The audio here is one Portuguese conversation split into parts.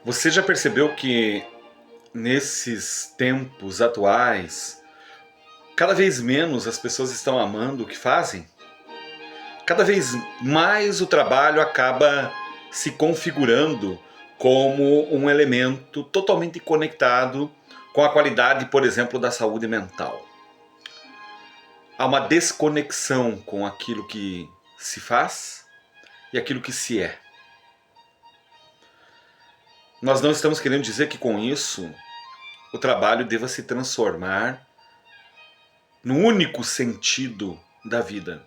Você já percebeu que nesses tempos atuais, cada vez menos as pessoas estão amando o que fazem? Cada vez mais o trabalho acaba se configurando como um elemento totalmente conectado com a qualidade, por exemplo, da saúde mental. Há uma desconexão com aquilo que se faz e aquilo que se é. Nós não estamos querendo dizer que com isso o trabalho deva se transformar no único sentido da vida.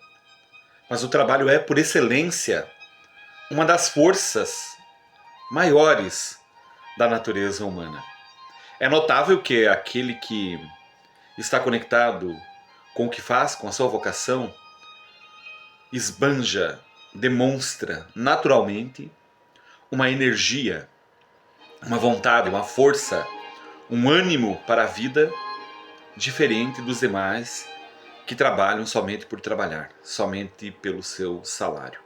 Mas o trabalho é, por excelência, uma das forças maiores da natureza humana. É notável que aquele que está conectado com o que faz, com a sua vocação, esbanja, demonstra naturalmente uma energia, uma vontade, uma força, um ânimo para a vida diferente dos demais que trabalham somente por trabalhar, somente pelo seu salário.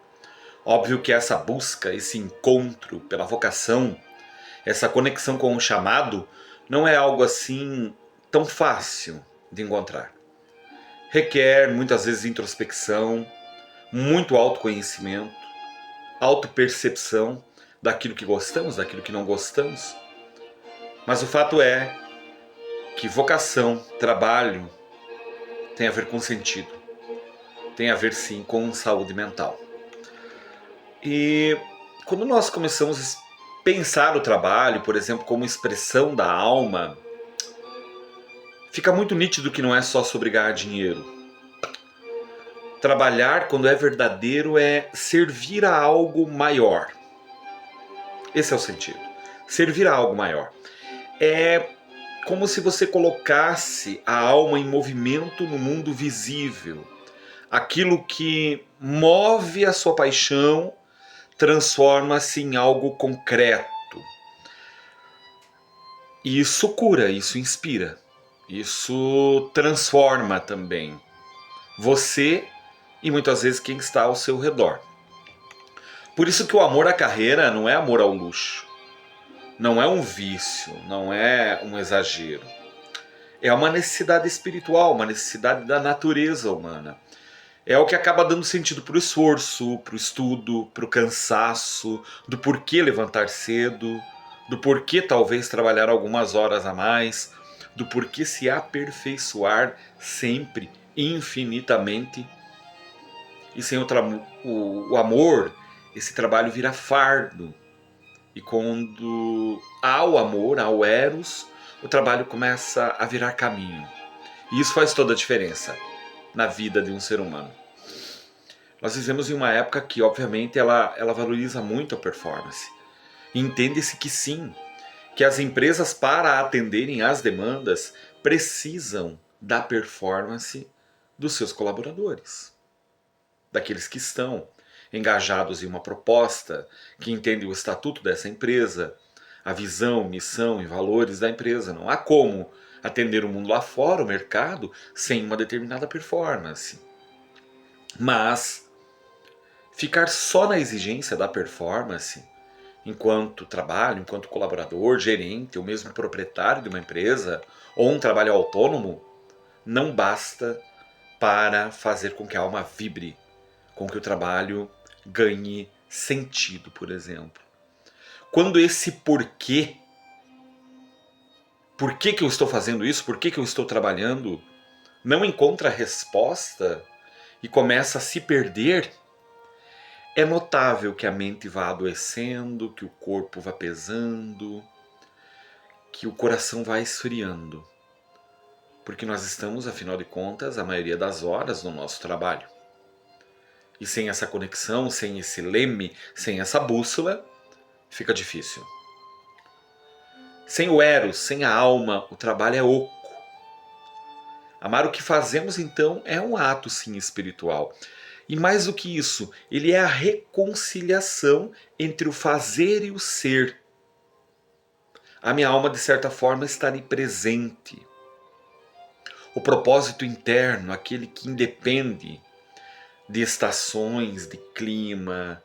Óbvio que essa busca, esse encontro pela vocação, essa conexão com o chamado, não é algo assim tão fácil de encontrar. Requer muitas vezes introspecção, muito autoconhecimento, autopercepção daquilo que gostamos, daquilo que não gostamos. Mas o fato é que vocação, trabalho, tem a ver com sentido. Tem a ver sim com saúde mental. E quando nós começamos a pensar o trabalho, por exemplo, como expressão da alma, fica muito nítido que não é só sobre ganhar dinheiro. Trabalhar, quando é verdadeiro, é servir a algo maior. Esse é o sentido. Servir a algo maior. É como se você colocasse a alma em movimento no mundo visível. Aquilo que move a sua paixão transforma-se em algo concreto. E isso cura, isso inspira, isso transforma também você e muitas vezes quem está ao seu redor. Por isso que o amor à carreira não é amor ao luxo, não é um vício, não é um exagero. É uma necessidade espiritual, uma necessidade da natureza humana. É o que acaba dando sentido para o esforço, para o estudo, para o cansaço, do porquê levantar cedo, do porquê talvez trabalhar algumas horas a mais, do porquê se aperfeiçoar sempre, infinitamente. E sem o amor, esse trabalho vira fardo. E quando há o amor, há o eros, o trabalho começa a virar caminho. E isso faz toda a diferença na vida de um ser humano. Nós vivemos em uma época que, obviamente, ela valoriza muito a performance. Entende-se que sim, que as empresas, para atenderem às demandas, precisam da performance dos seus colaboradores, daqueles que estão engajados em uma proposta, que entendem o estatuto dessa empresa, a visão, missão e valores da empresa. Não há como atender o mundo lá fora, o mercado, sem uma determinada performance. Mas ficar só na exigência da performance, enquanto trabalho, enquanto colaborador, gerente ou mesmo proprietário de uma empresa ou um trabalho autônomo, não basta para fazer com que a alma vibre, com que o trabalho ganhe sentido, por exemplo. Quando esse por que eu estou fazendo isso, por que eu estou trabalhando, não encontra resposta e começa a se perder, é notável que a mente vá adoecendo, que o corpo vá pesando, que o coração vai esfriando. Porque nós estamos, afinal de contas, a maioria das horas no nosso trabalho. E sem essa conexão, sem esse leme, sem essa bússola, fica difícil. Sem o eros, sem a alma, o trabalho é oco. Amar o que fazemos, então, é um ato, sim, espiritual. E mais do que isso, ele é a reconciliação entre o fazer e o ser. A minha alma, de certa forma, está ali presente. O propósito interno, aquele que independe de estações, de clima,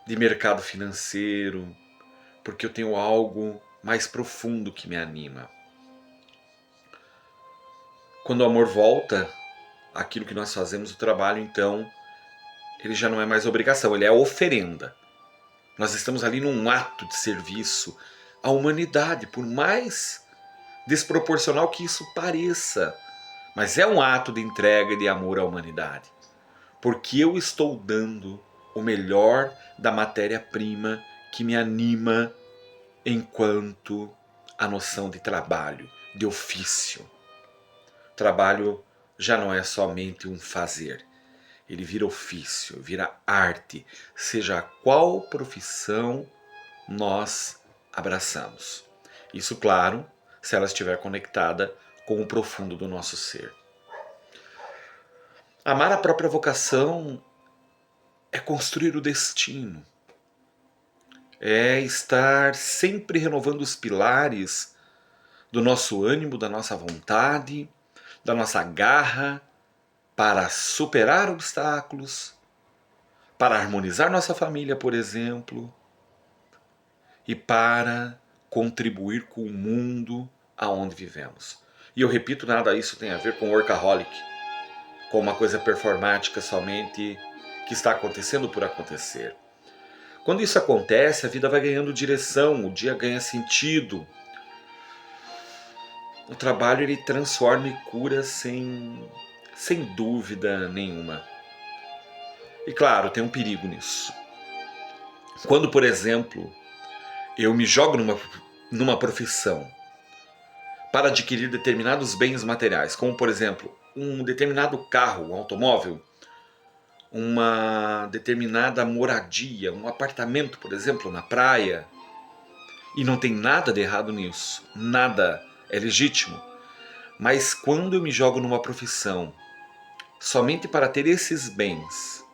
de mercado financeiro, porque eu tenho algo mais profundo que me anima. Quando o amor volta, aquilo que nós fazemos, o trabalho, então, ele já não é mais obrigação, ele é oferenda. Nós estamos ali num ato de serviço à humanidade, por mais desproporcional que isso pareça. Mas é um ato de entrega e de amor à humanidade. Porque eu estou dando o melhor da matéria-prima que me anima enquanto a noção de trabalho, de ofício. Trabalho já não é somente um fazer. Ele vira ofício, vira arte, seja qual profissão nós abraçamos. Isso, claro, se ela estiver conectada com o profundo do nosso ser. Amar a própria vocação é construir o destino. É estar sempre renovando os pilares do nosso ânimo, da nossa vontade, da nossa garra para superar obstáculos, para harmonizar nossa família, por exemplo, e para contribuir com o mundo aonde vivemos. E eu repito, nada disso tem a ver com workaholic, com uma coisa performática somente que está acontecendo por acontecer. Quando isso acontece, a vida vai ganhando direção, o dia ganha sentido. O trabalho ele transforma e cura sem dúvida nenhuma. E claro, tem um perigo nisso. Quando, por exemplo, eu me jogo numa profissão para adquirir determinados bens materiais, como por exemplo, um determinado carro, um automóvel, uma determinada moradia, um apartamento, por exemplo, na praia, e não tem nada de errado nisso, nada é legítimo. Mas quando eu me jogo numa profissão somente para ter esses bens,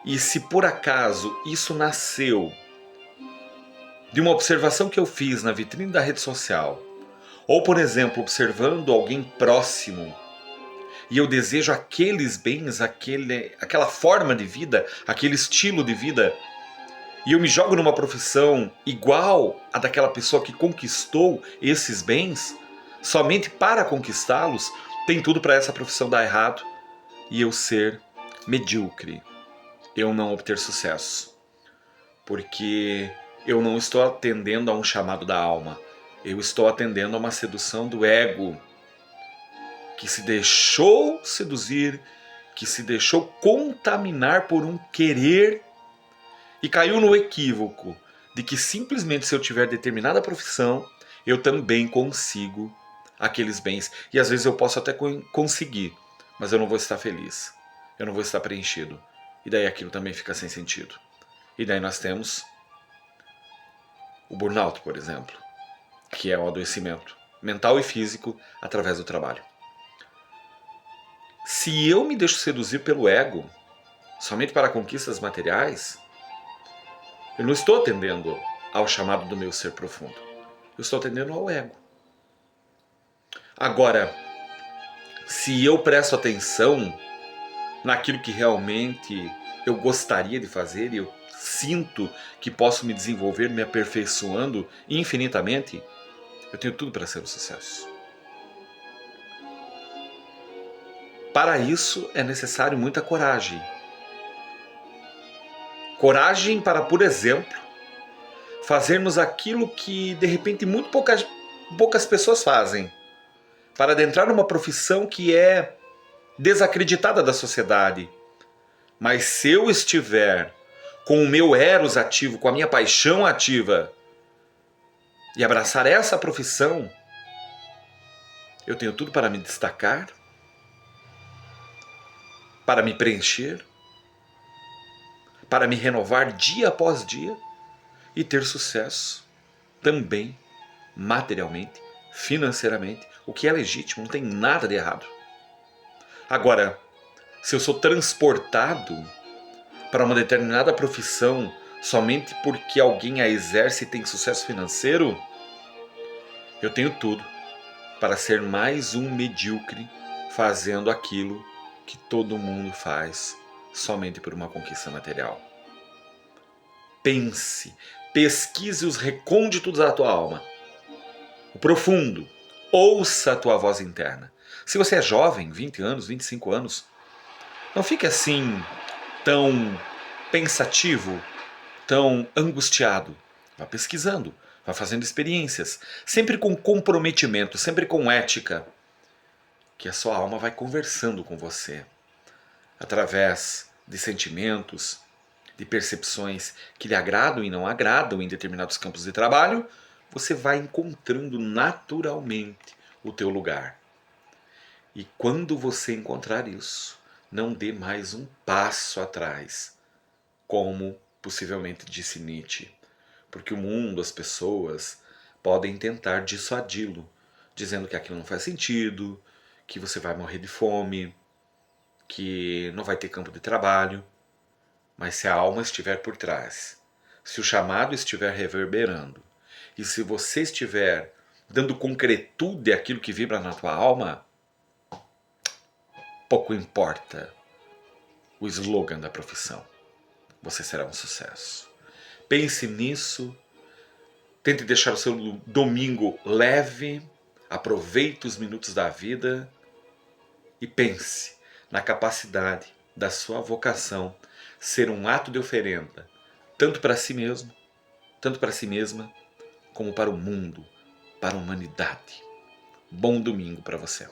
e se por acaso isso nasceu de uma observação que eu fiz na vitrine da rede social, ou por exemplo, observando alguém próximo, e eu desejo aqueles bens, aquela forma de vida, aquele estilo de vida, e eu me jogo numa profissão igual a daquela pessoa que conquistou esses bens, somente para conquistá-los, tem tudo para essa profissão dar errado e eu ser medíocre, eu não obter sucesso. Porque eu não estou atendendo a um chamado da alma, eu estou atendendo a uma sedução do ego, que se deixou seduzir, que se deixou contaminar por um querer e caiu no equívoco de que simplesmente se eu tiver determinada profissão, eu também consigo aqueles bens. E às vezes eu posso até conseguir, mas eu não vou estar feliz, eu não vou estar preenchido. E daí aquilo também fica sem sentido. E daí nós temos o burnout, por exemplo, que é o adoecimento mental e físico através do trabalho. Se eu me deixo seduzir pelo ego, somente para conquistas materiais, eu não estou atendendo ao chamado do meu ser profundo. Eu estou atendendo ao ego. Agora, se eu presto atenção naquilo que realmente eu gostaria de fazer e eu sinto que posso me desenvolver me aperfeiçoando infinitamente, eu tenho tudo para ser um sucesso. Para isso é necessário muita coragem. Coragem para, por exemplo, fazermos aquilo que de repente muito poucas pessoas fazem. Para adentrar numa profissão que é desacreditada da sociedade. Mas se eu estiver com o meu eros ativo, com a minha paixão ativa, e abraçar essa profissão, eu tenho tudo para me destacar, para me preencher, para me renovar dia após dia e ter sucesso também materialmente, financeiramente, o que é legítimo, não tem nada de errado. Agora, se eu sou transportado para uma determinada profissão somente porque alguém a exerce e tem sucesso financeiro, eu tenho tudo para ser mais um medíocre fazendo aquilo que todo mundo faz somente por uma conquista material. Pense, Pesquise os recônditos da tua alma, o profundo. Ouça a tua voz interna. Se você é jovem, 20 anos, 25 anos, não fique assim tão pensativo, tão angustiado. Vá pesquisando, vá fazendo experiências, sempre com comprometimento, sempre com ética, que a sua alma vai conversando com você, através de sentimentos, de percepções que lhe agradam e não agradam em determinados campos de trabalho, você vai encontrando naturalmente o teu lugar. E quando você encontrar isso, não dê mais um passo atrás, como possivelmente disse Nietzsche, porque o mundo, as pessoas, podem tentar dissuadi-lo, dizendo que aquilo não faz sentido, que você vai morrer de fome, que não vai ter campo de trabalho. Mas se a alma estiver por trás, se o chamado estiver reverberando, e se você estiver dando concretude àquilo que vibra na tua alma, pouco importa o slogan da profissão. Você será um sucesso. Pense nisso, tente deixar o seu domingo leve, aproveite os minutos da vida e pense na capacidade da sua vocação ser um ato de oferenda, tanto para si mesmo, tanto para si mesma, como para o mundo, para a humanidade. Bom domingo para você.